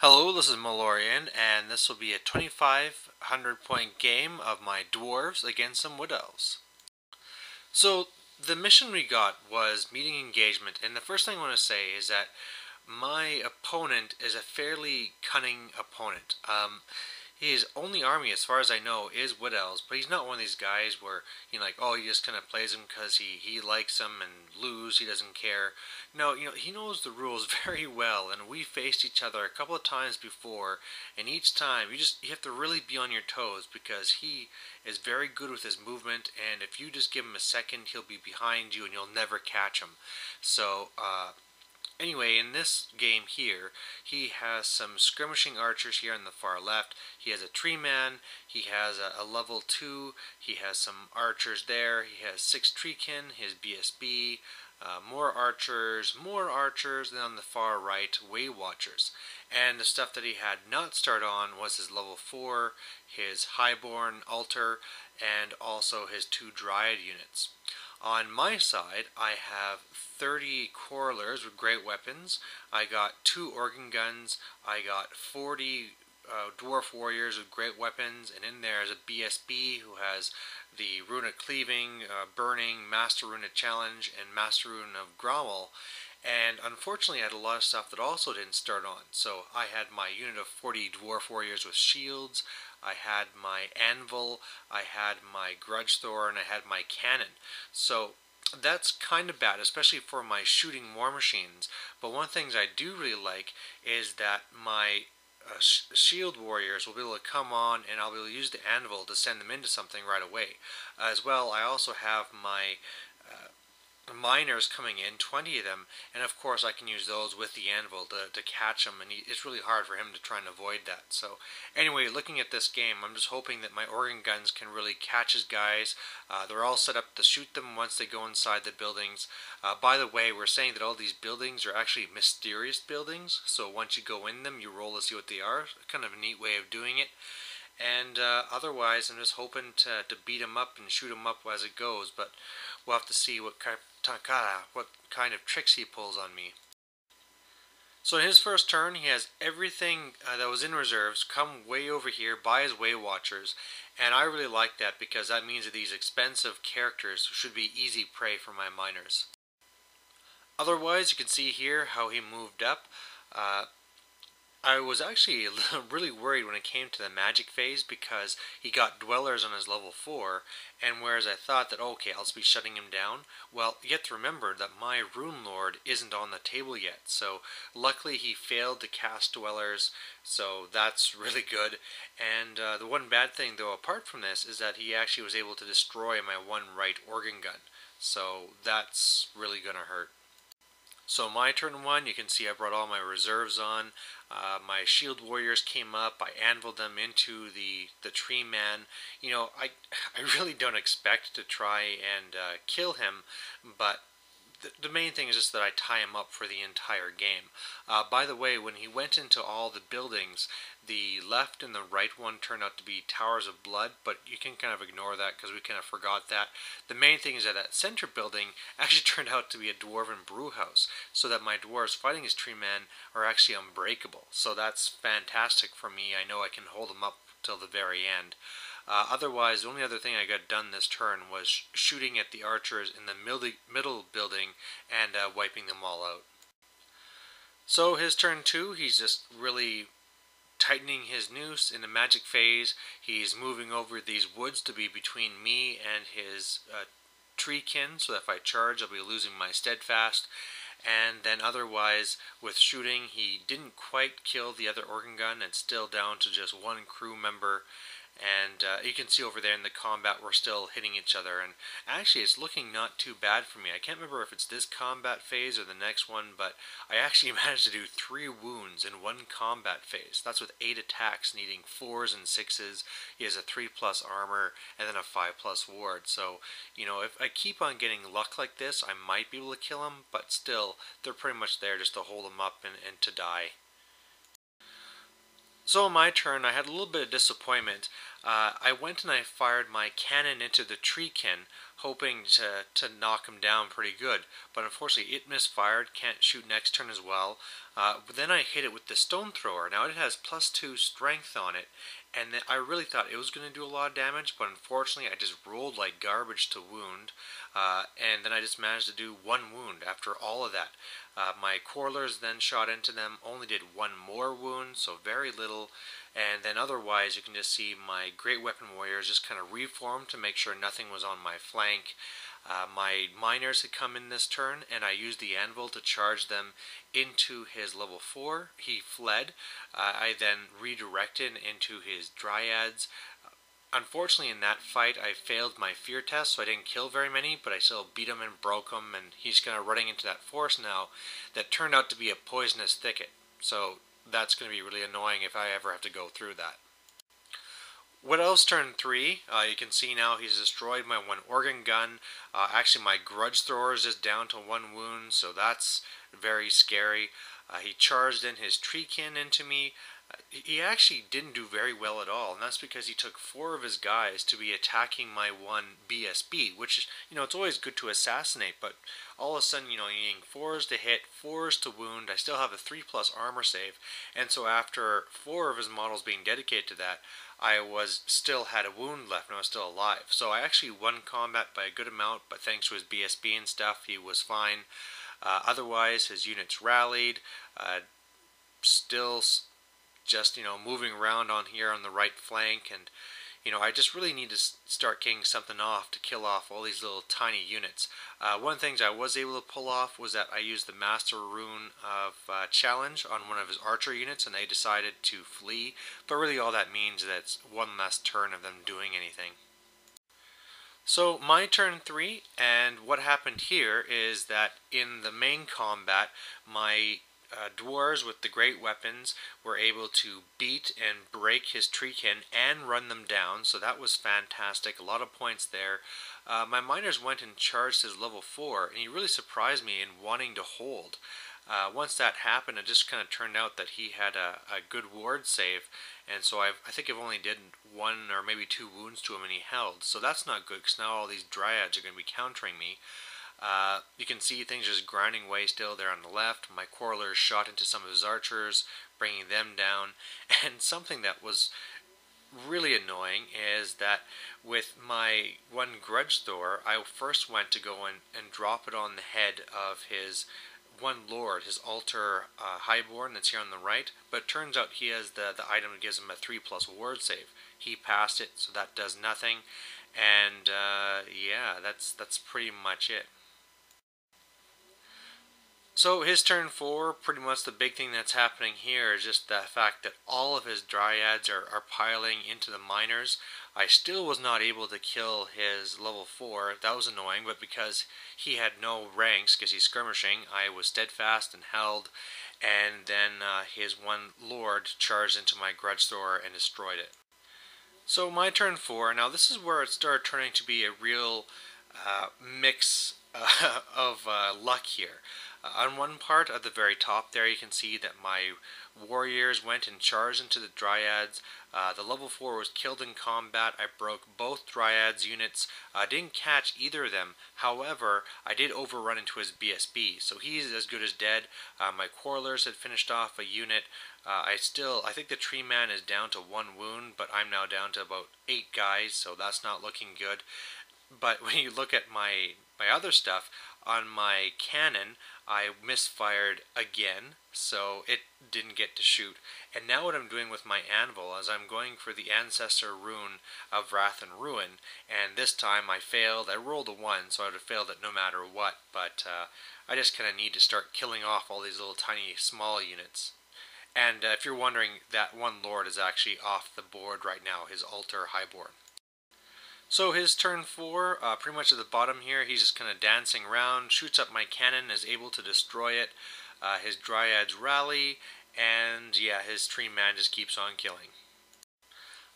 Hello, this is Malorian, and this will be a 2,500 point game of my Dwarves against some Wood Elves. So, the mission we got was meeting engagement, and the first thing I want to say is that my opponent is a fairly cunning opponent. His only army, as far as I know, is Wood Elves, but he's not one of these guys where, oh, he just kind of plays them because he likes them and lose, he doesn't care. No, he knows the rules very well, and we faced each other a couple of times before, and each time you have to really be on your toes because he is very good with his movement, and if you just give him a second, he'll be behind you and you'll never catch him. So, anyway, in this game here, he has some skirmishing archers here on the far left. He has a tree man. He has a level 2. He has some archers there. He has 6 treekin, his BSB, more archers, and on the far right, way watchers. And the stuff that he had not start on was his level 4, his highborn altar, and also his 2 dryad units. On my side, I have 30 quarrelers with great weapons. I got 2 organ guns. I got 40 dwarf warriors with great weapons, and in there is a BSB who has the Rune of Cleaving, Burning, Master Rune of Challenge, and Master Rune of Grommel. And unfortunately, I had a lot of stuff that also didn't start on. So I had my unit of 40 dwarf warriors with shields. I had my anvil, I had my grudge thor, and I had my cannon. So that's kind of bad, especially for my shooting war machines. But one of the things I do really like is that my shield warriors will be able to come on, and I'll be able to use the anvil to send them into something right away. As well, I also have my miners coming in, 20 of them, and of course I can use those with the anvil to catch them, and it's really hard for him to try and avoid that. So anyway, looking at this game, I'm just hoping that my organ guns can really catch his guys. They're all set up to shoot them once they go inside the buildings. By the way, we're saying that all these buildings are actually mysterious buildings, so once you go in them, you roll to see what they are. Kind of a neat way of doing it. And otherwise, I'm just hoping to beat him up and shoot him up as it goes, but we'll have to see what kind of tricks he pulls on me. So in his first turn, he has everything that was in reserves come way over here by his Way Watchers, and I really like that because that means that these expensive characters should be easy prey for my miners. Otherwise, you can see here how he moved up. I was actually really worried when it came to the magic phase because he got dwellers on his level 4, and whereas I thought that, okay, I'll just be shutting him down, well, you have to remember that my Rune Lord isn't on the table yet, so luckily he failed to cast dwellers, so that's really good. And the one bad thing, though, apart from this, is that he actually was able to destroy my one right organ gun, so that's really gonna hurt. So my turn 1, you can see I brought all my reserves on. My shield warriors came up. I anviled them into the tree man. I really don't expect to try and kill him, but the main thing is just that I tie him up for the entire game. By the way, when he went into all the buildings, the left and the right one turned out to be Towers of Blood, but you can kind of ignore that because we kind of forgot that. The main thing is that that center building actually turned out to be a Dwarven brew house, so that my dwarves fighting his tree men are actually unbreakable. So that's fantastic for me. I know I can hold them up till the very end. Otherwise, the only other thing I got done this turn was shooting at the archers in the middle building and wiping them all out. So his turn 2, he's just really tightening his noose in the magic phase. He's moving over these woods to be between me and his treekin, so that if I charge, I'll be losing my steadfast. And then otherwise, with shooting, he didn't quite kill the other organ gun. It's still down to just one crew member. And you can see over there in the combat we're still hitting each other, and actually it's looking not too bad for me. I can't remember if it's this combat phase or the next one, but I actually managed to do 3 wounds in one combat phase. That's with 8 attacks needing 4s and 6s. He has a 3+ armor and then a 5+ ward. So, if I keep on getting luck like this, I might be able to kill him, but still, they're pretty much there just to hold him up and to die. So on my turn, I had a little bit of disappointment. I went and I fired my cannon into the treekin, hoping to knock him down pretty good. But unfortunately, it misfired. Can't shoot next turn as well. But then I hit it with the stone thrower. Now it has +2 strength on it, and I really thought it was going to do a lot of damage. But unfortunately, I just rolled like garbage to wound, and then I just managed to do 1 wound after all of that. My Quarlers then shot into them, only did 1 more wound, so very little. And then otherwise, you can just see my Great Weapon Warriors just kind of reformed to make sure nothing was on my flank. My miners had come in this turn, and I used the anvil to charge them into his level 4. He fled. I then redirected into his dryads. Unfortunately, in that fight, I failed my fear test, so I didn't kill very many, but I still beat him and broke him, and he's kind of running into that forest now that turned out to be a poisonous thicket. So that's going to be really annoying if I ever have to go through that. Wood Elves turn 3, you can see now he's destroyed my 1 organ gun. Actually, my grudge thrower is just down to 1 wound, so that's very scary. He charged in his treekin into me. He actually didn't do very well at all, and that's because he took 4 of his guys to be attacking my 1 BSB, which, it's always good to assassinate, but all of a sudden, needing 4s to hit, 4s to wound, I still have a 3+ armor save, and so after 4 of his models being dedicated to that, I still had a wound left and I was still alive. So I actually won combat by a good amount, but thanks to his BSB and stuff, he was fine. Otherwise, his units rallied, still just, moving around on here on the right flank, and, I just really need to start getting something off to kill off all these little tiny units. One of the things I was able to pull off was that I used the Master Rune of Challenge on one of his archer units, and they decided to flee, but really all that means is that it's 1 less turn of them doing anything. So my turn 3, and what happened here is that in the main combat, my dwarves with the great weapons were able to beat and break his treekin and run them down, so that was fantastic. A lot of points there. My miners went and charged his level 4, and he really surprised me in wanting to hold. Once that happened, it just kind of turned out that he had a good ward save, and so I think I've only did 1 or maybe 2 wounds to him and he held. So that's not good, because now all these dryads are going to be countering me. You can see things just grinding away still there on the left. My Quarlers shot into some of his archers, bringing them down. And something that was really annoying is that with my 1 grudge thrower, I first went to go in and drop it on the head of his 1 lord, his altar highborn that's here on the right, but it turns out he has the item that gives him a 3+ ward save. He passed it, so that does nothing, and yeah, that's pretty much it. So his turn 4, pretty much the big thing that's happening here is just the fact that all of his dryads are piling into the miners. I still was not able to kill his level 4, that was annoying, but because he had no ranks, because he's skirmishing, I was steadfast and held, and then his 1 lord charged into my grudge thrower and destroyed it. So my turn 4, now this is where it started turning to be a real mix of luck here. On one part at the very top there, you can see that my warriors went and charged into the dryads. The level 4 was killed in combat. I broke both dryads units. Didn't catch either of them. However, I did overrun into his BSB, so he's as good as dead. My Quarlers had finished off a unit. I think the tree man is down to 1 wound, but I'm now down to about 8 guys, so that's not looking good. But when you look at my other stuff, on my cannon, I misfired again, so it didn't get to shoot. And now what I'm doing with my anvil is I'm going for the Ancestor Rune of Wrath and Ruin, and this time I failed. I rolled a 1, so I would have failed it no matter what, but I just kind of need to start killing off all these little tiny small units. And if you're wondering, that 1 lord is actually off the board right now, his altar highborn. So his turn 4, pretty much at the bottom here, he's just kind of dancing around, shoots up my cannon, is able to destroy it. His dryads rally, and yeah, his tree man just keeps on killing.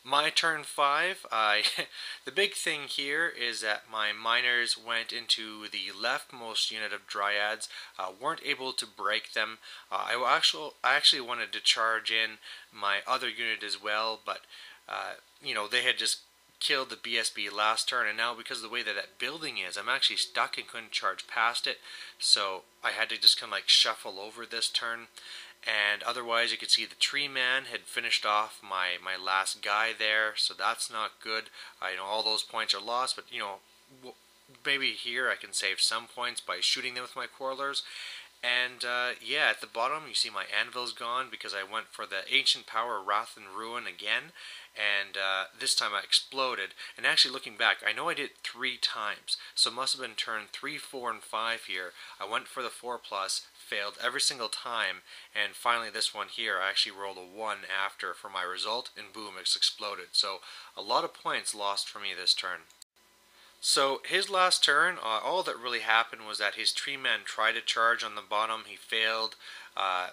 My turn 5, the big thing here is that my miners went into the leftmost unit of dryads, weren't able to break them. I actually wanted to charge in my other unit as well, but they had just killed the BSB last turn, and now because of the way that that building is, I'm actually stuck and couldn't charge past it, so I had to just kind of like shuffle over this turn. And otherwise, you could see the tree man had finished off my last guy there, so that's not good. I know all those points are lost, but maybe here I can save some points by shooting them with my quarrelers. And yeah, at the bottom you see my anvil's gone because I went for the Ancient Power Wrath and Ruin again, and this time I exploded. And actually looking back, I know I did it 3 times, so it must have been turn 3, 4, and 5 here. I went for the 4+, failed every single time, and finally this one here I actually rolled a 1 after for my result, and boom, it's exploded. So a lot of points lost for me this turn. So his last turn, all that really happened was that his tree man tried to charge on the bottom. He failed. I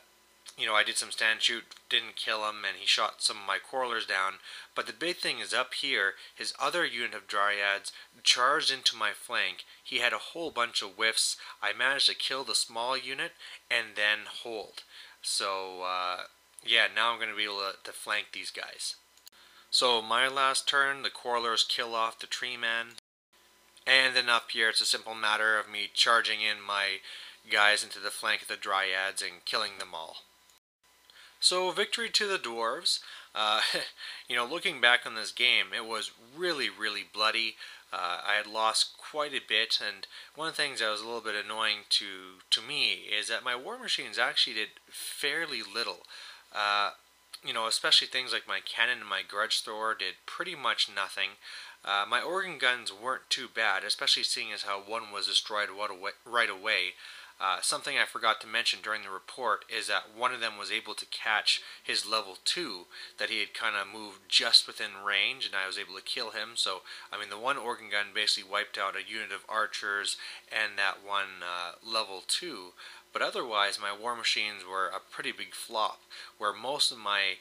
did some stand shoot, didn't kill him, and he shot some of my quarrelers down. But the big thing is up here, his other unit of dryads charged into my flank. He had a whole bunch of whiffs. I managed to kill the small unit and then hold. So yeah, now I'm going to be able to flank these guys. So my last turn, the quarrelers kill off the tree man. And then up here, it's a simple matter of me charging in my guys into the flank of the dryads and killing them all. So victory to the dwarves. Looking back on this game, it was really, really bloody. I had lost quite a bit, and one of the things that was a little bit annoying to me is that my war machines actually did fairly little. Especially things like my cannon and my grudge thrower did pretty much nothing. My organ guns weren't too bad, especially seeing as how one was destroyed right away. Something I forgot to mention during the report is that one of them was able to catch his level 2, that he had kind of moved just within range, and I was able to kill him. So, the one organ gun basically wiped out a unit of archers and that one level 2. But otherwise, my war machines were a pretty big flop, where most of my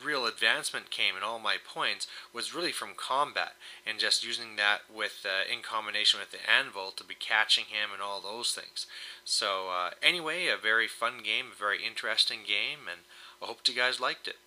real advancement came in all my points was really from combat and just using that with in combination with the anvil to be catching him and all those things. So anyway, a very fun game, a very interesting game, and I hope you guys liked it.